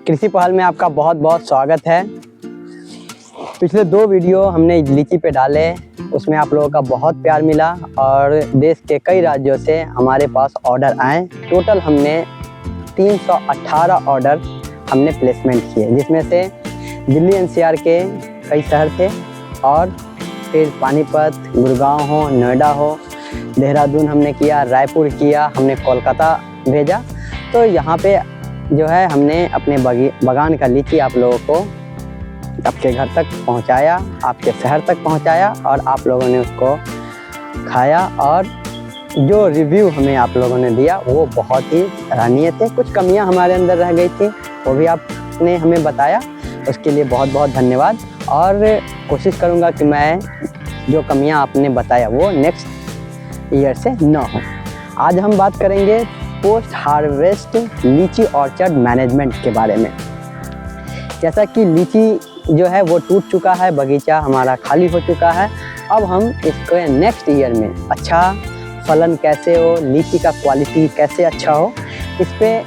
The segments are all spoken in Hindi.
कृषि पहल में आपका बहुत बहुत स्वागत है। पिछले 2 वीडियो हमने लीची पे डाले, उसमें आप लोगों का बहुत प्यार मिला और देश के कई राज्यों से हमारे पास ऑर्डर आए। टोटल हमने 318 ऑर्डर हमने प्लेसमेंट किए, जिसमें से दिल्ली एनसीआर के कई शहर थे और फिर पानीपत, गुड़गांव हो, नोएडा हो, देहरादून हमने किया, रायपुर किया, हमने कोलकाता भेजा। तो यहाँ पे जो है हमने अपने बागान का लीची आप लोगों को आपके घर तक पहुँचाया, आपके शहर तक पहुँचाया और आप लोगों ने उसको खाया। और जो रिव्यू हमें आप लोगों ने दिया वो बहुत ही सराहनीय थे। कुछ कमियां हमारे अंदर रह गई थी, वो भी आपने हमें बताया, उसके लिए बहुत बहुत धन्यवाद। और कोशिश करूंगा कि मैं जो कमियां आपने बताया वो नेक्स्ट ईयर से न हो। आज हम बात करेंगे पोस्ट हार्वेस्ट लीची ऑर्चर्ड मैनेजमेंट के बारे में। जैसा कि लीची जो है वो टूट चुका है, बगीचा हमारा खाली हो चुका है, अब हम इसको नेक्स्ट ईयर में अच्छा फलन कैसे हो, लीची का क्वालिटी कैसे अच्छा हो, इस पे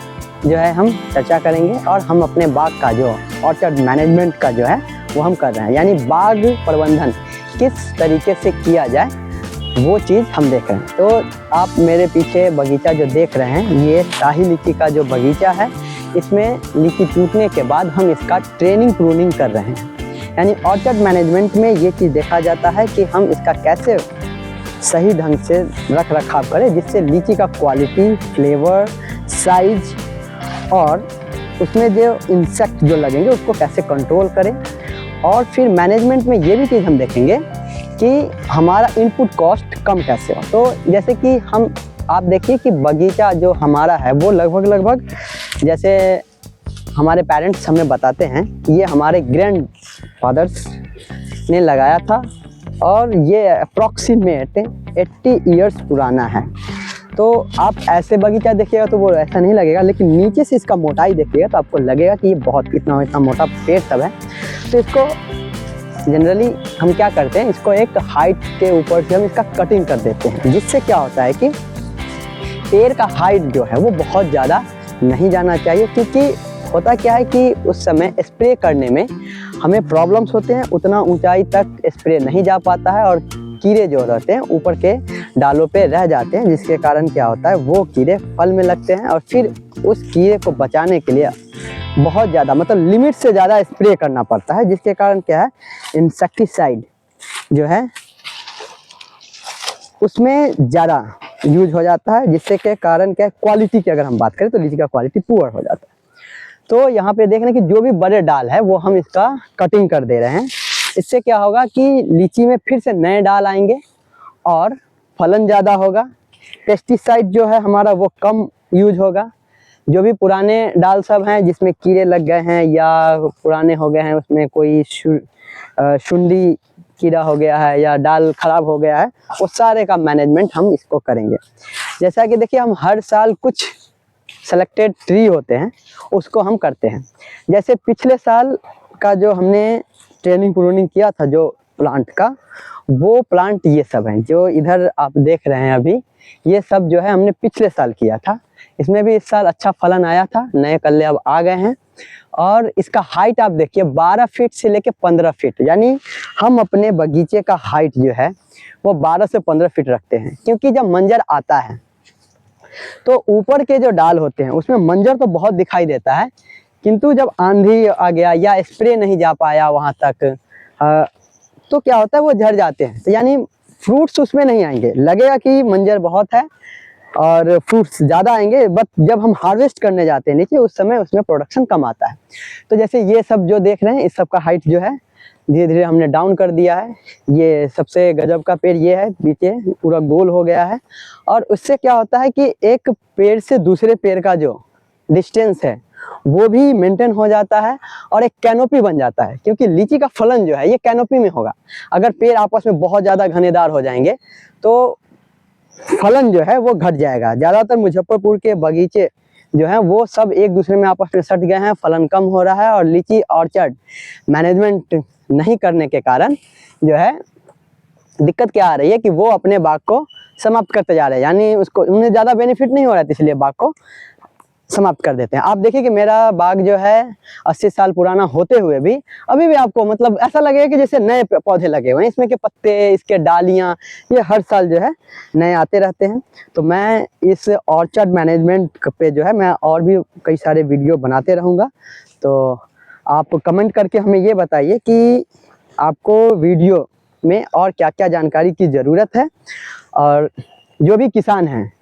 जो है हम चर्चा करेंगे। और हम अपने बाग का जो ऑर्चर्ड मैनेजमेंट का जो है वो हम कर रहे हैं, यानी बाग प्रबंधन किस तरीके से किया जाए वो चीज़ हम देख रहे हैं। तो आप मेरे पीछे बगीचा जो देख रहे हैं, ये शाही लीची का जो बगीचा है, इसमें लीची टूटने के बाद हम इसका ट्रेनिंग प्रूनिंग कर रहे हैं। यानी ऑर्चर्ड मैनेजमेंट में ये चीज़ देखा जाता है कि हम इसका कैसे सही ढंग से रख रखाव करें, जिससे लीची का क्वालिटी, फ्लेवर, साइज और उसमें जो इंसेक्ट जो लगेंगे उसको कैसे कंट्रोल करें। और फिर मैनेजमेंट में ये भी चीज़ हम देखेंगे कि हमारा इनपुट कॉस्ट कम कैसे हो। तो जैसे कि आप देखिए कि बगीचा जो हमारा है वो लगभग जैसे हमारे पेरेंट्स हमें बताते हैं कि ये हमारे ग्रैंड फादर्स ने लगाया था और ये अप्रॉक्सीमेट 80 इयर्स पुराना है। तो आप ऐसे बगीचा देखिएगा तो वो ऐसा नहीं लगेगा, लेकिन नीचे से इसका मोटाई देखिएगा तो आपको लगेगा कि ये बहुत इतना मोटा पेड़ सब है। तो इसको जनरली हम क्या करते हैं, इसको एक हाइट के ऊपर से हम इसका कटिंग कर देते हैं, जिससे क्या होता है कि पेड़ का हाइट जो है वो बहुत ज़्यादा नहीं जाना चाहिए। क्योंकि होता क्या है कि उस समय स्प्रे करने में हमें प्रॉब्लम्स होते हैं, उतना ऊंचाई तक स्प्रे नहीं जा पाता है और कीड़े जो रहते हैं ऊपर के डालों पे रह जाते हैं, जिसके कारण क्या होता है वो कीड़े फल में लगते हैं और फिर उस कीड़े को बचाने के लिए बहुत ज़्यादा मतलब लिमिट से ज़्यादा स्प्रे करना पड़ता है, जिसके कारण क्या है इंसेक्टिसाइड जो है उसमें ज़्यादा यूज हो जाता है, जिससे के कारण क्या है क्वालिटी की अगर हम बात करें तो लीची का क्वालिटी पुअर हो जाता है। तो यहाँ पे देख रहे हैं कि जो भी बड़े डाल है वो हम इसका कटिंग कर दे रहे हैं। इससे क्या होगा कि लीची में फिर से नए डाल आएंगे और फलन ज़्यादा होगा। पेस्टिसाइड जो है हमारा वो कम यूज होगा। जो भी पुराने डाल सब हैं जिसमें कीड़े लग गए हैं या पुराने हो गए हैं, उसमें कोई शुंडी कीड़ा हो गया है या डाल खराब हो गया है, वो सारे का मैनेजमेंट हम इसको करेंगे। जैसा कि देखिए हम हर साल कुछ सेलेक्टेड ट्री होते हैं उसको हम करते हैं। जैसे पिछले साल का जो हमने ट्रेनिंग प्रूनिंग किया था जो प्लांट का, वो प्लांट ये सब हैं जो इधर आप देख रहे हैं अभी, ये सब जो है हमने पिछले साल किया था। इसमें भी इस साल अच्छा फलन आया था, नए कल्ले अब आ गए हैं। और इसका हाइट आप देखिए 12 फीट से लेके 15 फीट, यानी हम अपने बगीचे का हाइट जो है वो 12 से 15 फीट रखते हैं। क्योंकि जब मंजर आता है तो ऊपर के जो डाल होते हैं उसमें मंजर तो बहुत दिखाई देता है, किंतु जब आंधी आ गया या स्प्रे नहीं जा पाया वहाँ तक तो क्या होता है वो झड़ जाते हैं। तो यानी फ्रूट्स उसमें नहीं आएंगे, लगेगा कि मंजर बहुत है और फ्रूट्स ज़्यादा आएंगे, बट जब हम हार्वेस्ट करने जाते हैं नीचे उस समय उसमें प्रोडक्शन कम आता है। तो जैसे ये सब जो देख रहे हैं इस सब का हाइट जो है धीरे धीरे हमने डाउन कर दिया है। ये सबसे गजब का पेड़ ये है, पीछे पूरा गोल हो गया है। और उससे क्या होता है कि एक पेड़ से दूसरे पेड़ का जो डिस्टेंस है वो भी मेंटेन हो जाता है और एक कैनोपी बन जाता है। क्योंकि लीची का फलन जो है ये कैनोपी में होगा। अगर पेड़ आपस में बहुत ज़्यादा घनेदार हो जाएंगे तो फलन जो है वो घट जाएगा। ज़्यादातर मुजफ्फरपुर के बगीचे जो हैं वो सब एक दूसरे में आपस में सट गए हैं, फलन कम हो रहा है और लीची ऑर्चर्ड मैनेजमेंट नहीं करने के कारण जो है दिक्कत क्या आ रही है कि वो अपने बाग को समाप्त करते जा रहे हैं, यानी उसको उन्हें ज़्यादा बेनिफिट नहीं हो रहा है, इसलिए बाग को समाप्त कर देते हैं। आप देखिए कि मेरा बाग जो है 80 साल पुराना होते हुए भी अभी भी आपको मतलब ऐसा लगेगा कि जैसे नए पौधे लगे हुए हैं। इसमें के पत्ते, इसके डालियां, ये हर साल जो है नए आते रहते हैं। तो मैं इस ऑर्चर्ड मैनेजमेंट पे जो है मैं और भी कई सारे वीडियो बनाते रहूँगा। तो आप कमेंट करके हमें ये बताइए कि आपको वीडियो में और क्या क्या जानकारी की ज़रूरत है, और जो भी किसान हैं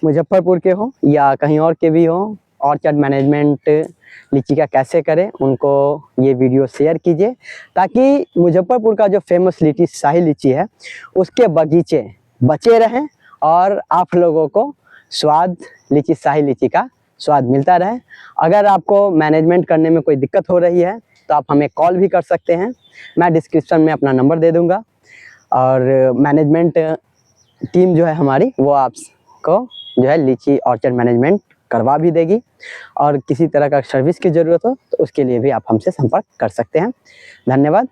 मुजफ्फरपुर के हो या कहीं और के भी हो, ऑर्चर्ड मैनेजमेंट लीची का कैसे करें, उनको ये वीडियो शेयर कीजिए, ताकि मुजफ्फरपुर का जो फेमस लीची शाही लीची है उसके बगीचे बचे रहें और आप लोगों को स्वाद लीची शाही लीची का स्वाद मिलता रहे। अगर आपको मैनेजमेंट करने में कोई दिक्कत हो रही है तो आप हमें कॉल भी कर सकते हैं, मैं डिस्क्रिप्शन में अपना नंबर दे दूँगा, और मैनेजमेंट टीम जो है हमारी वो आपको जो है लीची ऑर्चर्ड मैनेजमेंट करवा भी देगी। और किसी तरह का सर्विस की ज़रूरत हो तो उसके लिए भी आप हमसे संपर्क कर सकते हैं। धन्यवाद।